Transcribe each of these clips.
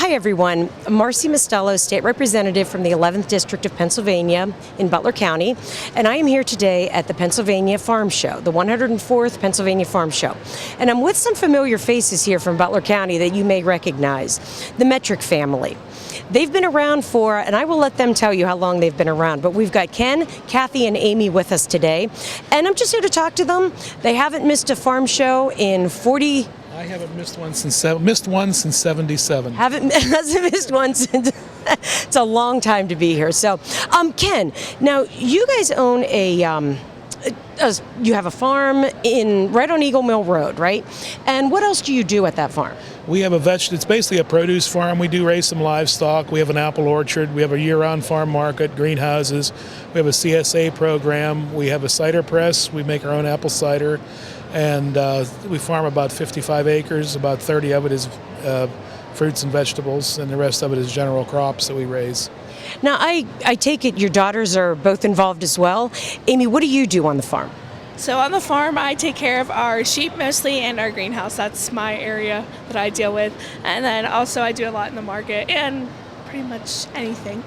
Hi everyone, Marci Mustello, State Representative from the 11th District of Pennsylvania in Butler County, and I am here today at the Pennsylvania Farm Show, the 104th Pennsylvania Farm Show. And I'm with some familiar faces here from Butler County that you may recognize, the Metrick family. They've been around for, and I will let them tell you how long they've been around, but we've got Ken, Kathy, and Amy with us today, and I'm just here to talk to them. They haven't missed a farm show in 40. I haven't missed one since 77. Hasn't missed one since. It's a long time to be here. So, Ken, now you guys own you have a farm right on Eagle Mill Road, right? And what else do you do at that farm? We have it's basically a produce farm. We do raise some livestock. We have an apple orchard. We have a year-round farm market, greenhouses. We have a CSA program. We have a cider press. We make our own apple cider. And we farm about 55 acres. About 30 of it is fruits and vegetables, and the rest of it is general crops that we raise. Now, I take it your daughters are both involved as well. Amy, what do you do on the farm? So on the farm, I take care of our sheep mostly and our greenhouse. That's my area that I deal with. And then also I do a lot in the market and pretty much anything.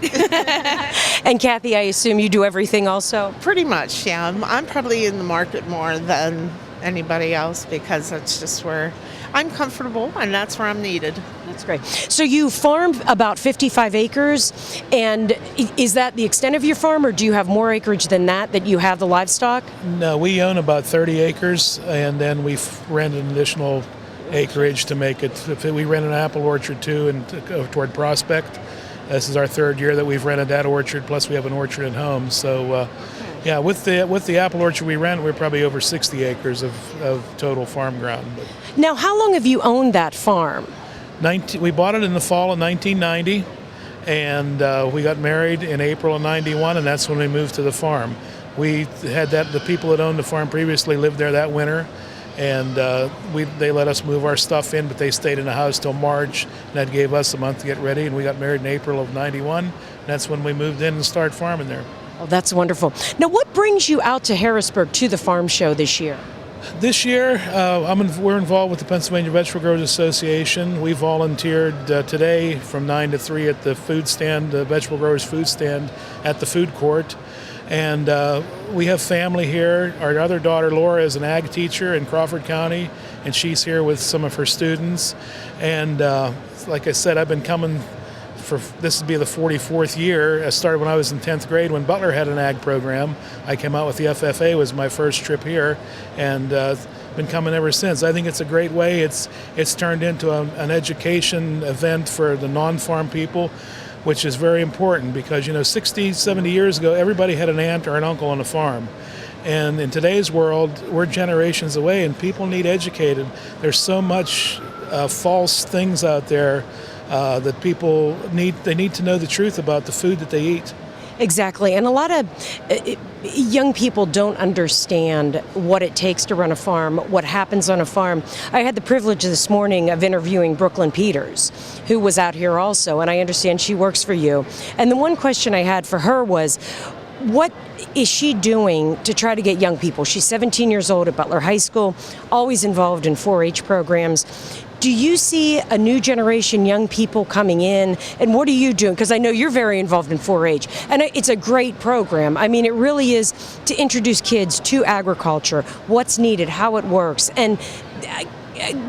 And Kathy, I assume you do everything also? Pretty much, yeah. I'm probably in the market more than anybody else because that's just where I'm comfortable and that's where I'm needed. That's great. So you farm about 55 acres, and is that the extent of your farm, or do you have more acreage than that you have the livestock? No, we own about 30 acres, and then we rent an additional acreage to make it. We rent an apple orchard too, and toward Prospect. This is our third year that we've rented that orchard, plus we have an orchard at home. So yeah, with the apple orchard we rent, we're probably over 60 acres of total farm ground. Now, how long have you owned that farm? We bought it in the fall of 1990, and we got married in April of 91, and that's when we moved to the farm. We had the people that owned the farm previously lived there that winter, and they let us move our stuff in, but they stayed in the house till March, and that gave us a month to get ready, and we got married in April of 91, and that's when we moved in and started farming there. Oh, that's wonderful. Now, what brings you out to Harrisburg to the farm show this year? This year, we're involved with the Pennsylvania Vegetable Growers Association. We volunteered today from 9 to 3 at the food stand, the Vegetable Growers food stand at the food court. And we have family here. Our other daughter, Laura, is an ag teacher in Crawford County, and she's here with some of her students. And like I said, I've been coming this would be the 44th year. I started when I was in 10th grade when Butler had an ag program. I came out with the FFA, was my first trip here, and been coming ever since. I think it's a great way. It's turned into an education event for the non-farm people, which is very important because, 60, 70 years ago, everybody had an aunt or an uncle on a farm. And in today's world, we're generations away, and people need educated. There's so much false things out there that people need to know the truth about the food that they eat. Exactly, and a lot of young people don't understand what it takes to run a farm, what happens on a farm. I had the privilege this morning of interviewing Brooklyn Peters, who was out here also, and I understand she works for you. And the one question I had for her was, what is she doing to try to get young people? She's 17 years old at Butler High School, always involved in 4-H programs. Do you see a new generation young people coming in, and what are you doing? Because I know you're very involved in 4-H, and it's a great program. I mean, it really is to introduce kids to agriculture, what's needed, how it works, and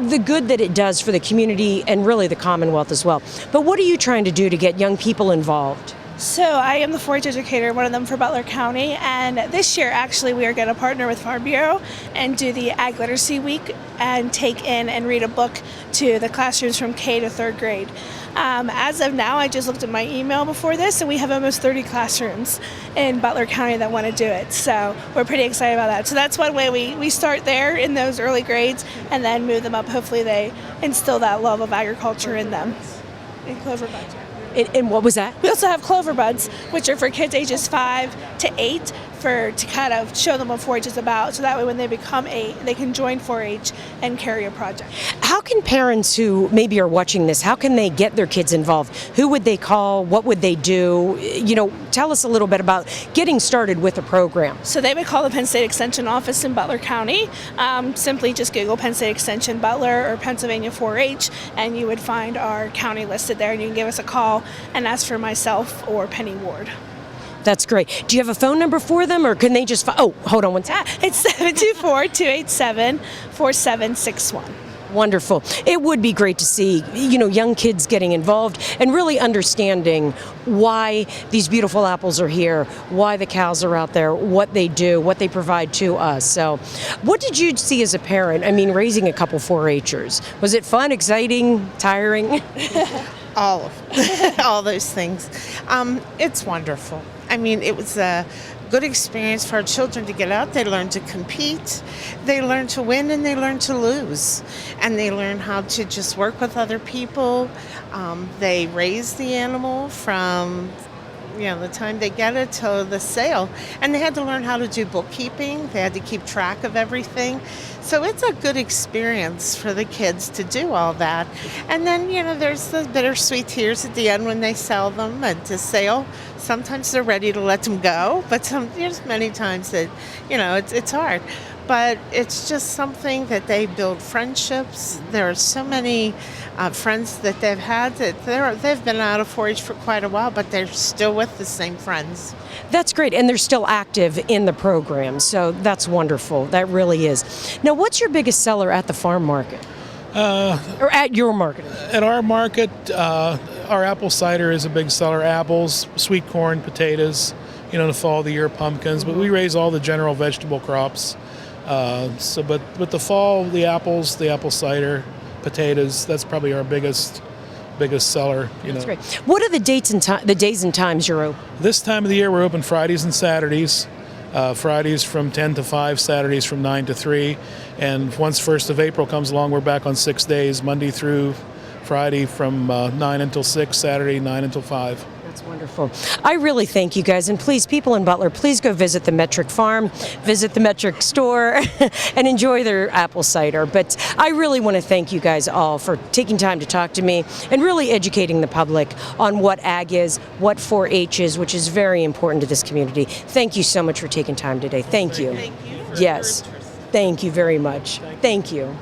the good that it does for the community and really the Commonwealth as well. But what are you trying to do to get young people involved? So I am the 4-H educator, one of them for Butler County, and this year actually we are going to partner with Farm Bureau and do the Ag Literacy Week and take in and read a book to the classrooms from K to 3rd grade. As of now, I just looked at my email before this, and we have almost 30 classrooms in Butler County that want to do it. So we're pretty excited about that. So that's one way we start there in those early grades and then move them up. Hopefully they instill that love of agriculture in them. In clover buds. And what was that? We also have clover buds, which are for kids ages 5 to 8 to kind of show them what 4-H is about, so that way when they become 8, they can join 4-H and carry a project. How can parents who maybe are watching this, how can they get their kids involved? Who would they call? What would they do? Tell us a little bit about getting started with a program. So they would call the Penn State Extension office in Butler County. Simply just Google Penn State Extension Butler or Pennsylvania 4-H, and you would find our county listed there, and you can give us a call and ask for myself or Penny Ward. That's great. Do you have a phone number for them, or can they just... hold on one second. It's 724-287-4761. Wonderful. It would be great to see, young kids getting involved and really understanding why these beautiful apples are here, why the cows are out there, what they do, what they provide to us. So what did you see as a parent? I mean, raising a couple 4-H'ers. Was it fun, exciting, tiring? All those things. It's wonderful. I mean, it was a good experience for our children to get out. They learn to compete, they learn to win, and they learn to lose. And they learn how to just work with other people. They raise the animal from the time they get it to the sale. And they had to learn how to do bookkeeping. They had to keep track of everything. So it's a good experience for the kids to do all that. And then, there's the bittersweet tears at the end when they sell them at the sale. Sometimes they're ready to let them go, but there's many times that, it's hard. But it's just something that they build friendships. There are so many friends that they've had that they've been out of 4-H for quite a while, but they're still with the same friends. That's great, and they're still active in the program, so that's wonderful. That really is. Now, what's your biggest seller at the farm market? Or at your market? At our market, our apple cider is a big seller. Apples, sweet corn, potatoes, in the fall of the year, pumpkins, but we raise all the general vegetable crops. But with the fall, the apples, the apple cider, potatoes, that's probably our biggest seller. That's great. What are the days and times you're open? This time of the year, we're open Fridays and Saturdays. Fridays from 10 to 5, Saturdays from 9 to 3. And once 1st of April comes along, we're back on 6 days, Monday through Friday from 9 until 6, Saturday 9 until 5. That's wonderful. I really thank you guys. And please, people in Butler, please go visit the Metrick farm, visit the Metrick store, and enjoy their apple cider. But I really want to thank you guys all for taking time to talk to me and really educating the public on what ag is, what 4-H is, which is very important to this community. Thank you so much for taking time today. Thank you. Thank you. Yes. Thank you very much. Thank you.